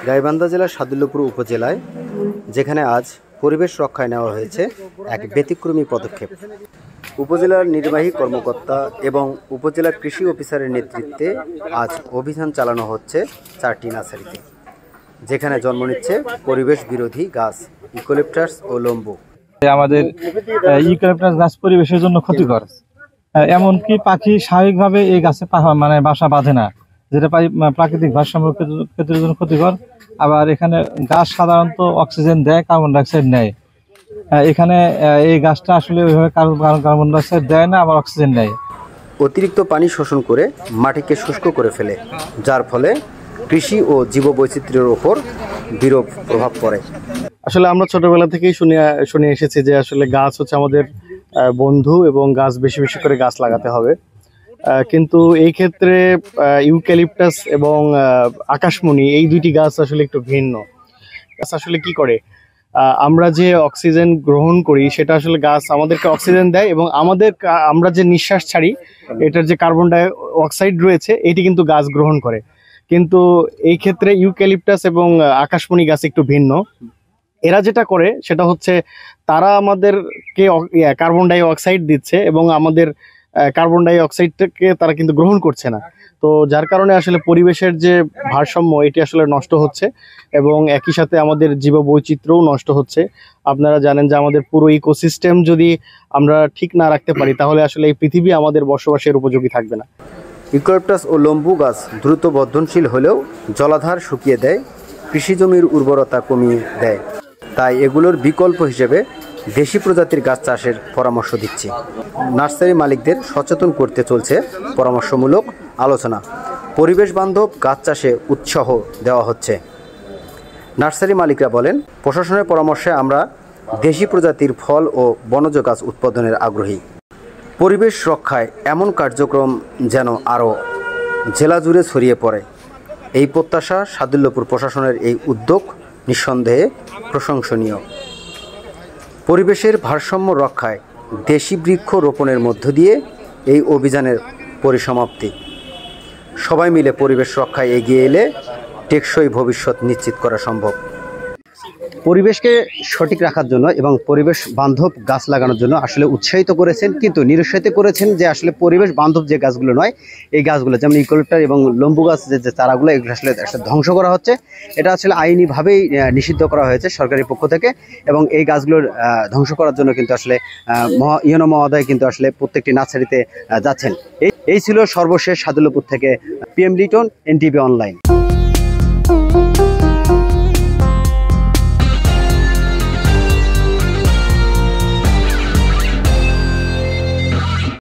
গাইবান্ধা জেলার সাদুল্যপুর উপজেলায় যেখানে আজ পরিবেশ রক্ষায় নেওয়া হয়েছে এক ব্যতিক্রমী পদক্ষেপ। উপজেলার নির্বাহী কর্মকর্তা এবং উপজেলা কৃষি অফিসারের নেতৃত্বে আজ অভিযান চালানো হচ্ছে 4টি নার্সারিতে, যেখানে জন্ম নিচ্ছে পরিবেশ বিরোধী গাছ ইউক্যালিপটাস ও লম্বু। আমাদের ইউক্যালিপটাস গাছ পরিবেশের জন্য ক্ষতিকর, এমনকি পাখি স্বাভাবিকভাবে এই গাছে বাসা বাঁধে না, যেটা প্রাকৃতিক ভারসাম্য ক্ষেত্রের জন্য ক্ষতিকর। আবার এখানে গাছ সাধারণত অক্সিজেন দেয়, কার্বন ডাইঅক্সাইড নেয়। এখানে এই গাছটা আসলে ওইভাবে কার্বন ডাইঅক্সাইড দেয় না, আবার অক্সিজেন নেয়। অতিরিক্ত পানি শোষণ করে মাটিকে শুষ্ক করে ফেলে, যার ফলে কৃষি ও জীববৈচিত্র্যের ওপর বিরূপ প্রভাব পড়ে। আসলে আমরা ছোটবেলা থেকেই শুনে এসেছি যে আসলে গাছ হচ্ছে আমাদের বন্ধু এবং গাছ বেশি বেশি করে গাছ লাগাতে হবে। কিন্তু এই ক্ষেত্রে ইউক্যালিপটাস এবং আকাশমণি এই দুইটি গাছ আসলে একটু ভিন্ন। গাছ আসলে কি করে, আমরা যে অক্সিজেন গ্রহণ করি সেটা আসলে গাছ আমাদেরকে অক্সিজেন দেয়, এবং আমরা যে নিঃশ্বাস ছাড়ি এটার যে কার্বন ডাই অক্সাইড রয়েছে এটি কিন্তু গাছ গ্রহণ করে। কিন্তু এই ক্ষেত্রে ইউক্যালিপটাস এবং আকাশমণি গাছ একটু ভিন্ন। এরা যেটা করে সেটা হচ্ছে তারা আমাদেরকে কার্বন ডাই অক্সাইড দিচ্ছে এবং আমাদের কার্বন ডাই অক্সাইডটাকে তারা কিন্তু গ্রহণ করছে না। তো যার কারণে আসলে পরিবেশের যে ভারসাম্য এটি আসলে নষ্ট হচ্ছে, এবং একই সাথে আমাদের জীববৈচিত্র্যও নষ্ট হচ্ছে। আপনারা জানেন যে আমাদের পুরো ইকোসিস্টেম যদি আমরা ঠিক না রাখতে পারি তাহলে আসলে এই পৃথিবী আমাদের বসবাসের উপযোগী থাকবে না। ইউক্যালিপটাস ও লম্বু গাছ দ্রুত বর্ধনশীল হলেও জলাধার শুকিয়ে দেয়, কৃষি জমির উর্বরতা কমিয়ে দেয়। তাই এগুলোর বিকল্প হিসেবে দেশি প্রজাতির গাছ চাষের পরামর্শ দিচ্ছি। নার্সারি মালিকদের সচেতন করতে চলছে পরামর্শমূলক আলোচনা। পরিবেশ বান্ধব গাছ চাষে উৎসাহ দেওয়া হচ্ছে। নার্সারি মালিকরা বলেন, প্রশাসনের পরামর্শে আমরা দেশি প্রজাতির ফল ও বনজ গাছ উৎপাদনের আগ্রহী। পরিবেশ রক্ষায় এমন কার্যক্রম যেন আরও জেলা জুড়ে ছড়িয়ে পড়ে, এই প্রত্যাশা সাদুল্যপুর প্রশাসনের এই উদ্যোগ নিঃসন্দেহে প্রশংসনীয়। পরিবেশের ভারসাম্য রক্ষায় দেশি বৃক্ষ রোপণের মধ্য দিয়ে এই অভিযানের পরিসমাপ্তি। সবাই মিলে পরিবেশ রক্ষায় এগিয়ে এলে টেকসই ভবিষ্যৎ নিশ্চিত করা সম্ভব। পরিবেশকে সঠিক রাখার জন্য এবং পরিবেশ বান্ধব গাছ লাগানোর জন্য আসলে উৎসাহিত করেছেন, কিন্তু নিরুৎসাহিত করেছেন যে আসলে পরিবেশ বান্ধব যে গাছগুলো নয় এই গাছগুলো, যেমন ইউক্যালিপটাস এবং লম্বু গাছ যে চারাগুলো, এগুলো আসলে ধ্বংস করা হচ্ছে। এটা আসলে আইনিভাবেই নিষিদ্ধ করা হয়েছে সরকারি পক্ষ থেকে, এবং এই গাছগুলোর ধ্বংস করার জন্য কিন্তু আসলে ইউনো মহোদয় কিন্তু আসলে প্রত্যেকটি নার্সারিতে যাচ্ছেন। এই ছিল সর্বশেষ সাদুল্যপুর থেকে PM লিটন, NTV অনলাইন।